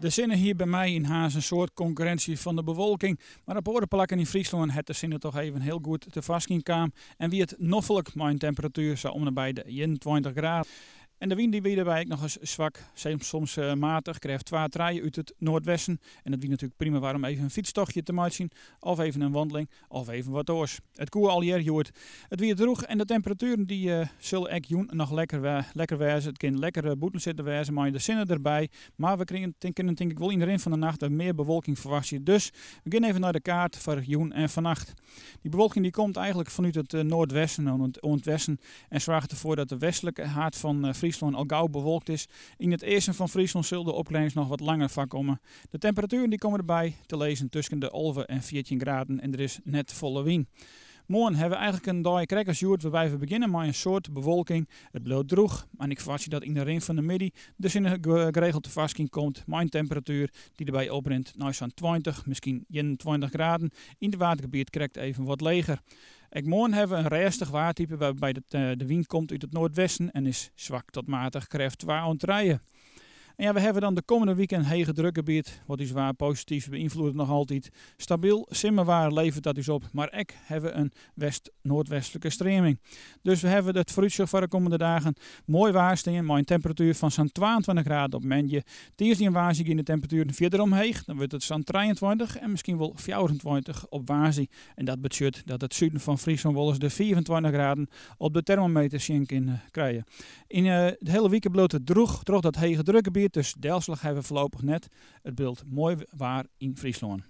De zinnen hier bij mij in Haas een soort concurrentie van de bewolking. Maar op andere plekken in Friesland het de zinnen toch even heel goed te vast kwam. En wie het noffelijk mijn temperatuur zou om en bij de 21 graden. En de wind die weer daarbij nog eens zwak, soms matig, krijgt 2 treien uit het noordwesten. En dat wie natuurlijk prima waarom even een fietstochtje te maken zien, of even een wandeling, of even wat oors. Het koe al hier joert. Het weer droeg en de temperaturen die zullen ek joen nog lekker wezen. Het kan lekker boeten zitten wezen, maar de zinnen erbij. Maar we kunnen denk ik wel in de van de nacht meer bewolking verwachten. Dus we gaan even naar de kaart voor joen en vannacht. Die bewolking die komt eigenlijk vanuit het noordwesten en het westen en zorgt ervoor dat de westelijke haat van Friesland al gauw bewolkt is. In het eerste van Friesland zullen de opklaringen nog wat langer voorkomen. De temperaturen die komen erbij te lezen tussen de 11 en 14 graden en er is net volle wind. Morgen hebben we eigenlijk een dag krekkersjoerd waarbij we beginnen met een soort bewolking. Het bloot droeg, en ik verwacht dat in de ring van de middag de zinnen geregeld te vast komt. Mijn temperatuur die erbij oprent naar zo'n 20, misschien 21 graden. In het watergebied krijgt even wat leger. Morgen hebben we een restig waartype waarbij de wind komt uit het noordwesten en is zwak tot matig, krijgt 2 ontrijden. En ja, we hebben dan de komende weekend hege drukgebied, wat is waar positief beïnvloedt nog altijd. Stabiel, simmerwaar levert dat dus op, maar ook hebben we een west-noordwestelijke stroming. Dus we hebben het vooruitzicht voor de komende dagen mooi waarstaan, met een temperatuur van zo'n 22 graden op Mendje. Dinsdag en woensdag in de temperatuur verder omheen, dan wordt het zo'n 23 en misschien wel 24 op woensdag. En dat betekent dat het zuiden van Friesland wel eens de 24 graden op de thermometer zien kan krijgen. In het hele weekend bloot het droeg dat hege drukgebied. Dus Delfslag hebben we voorlopig net. Het beeld mooi waar in Friesland.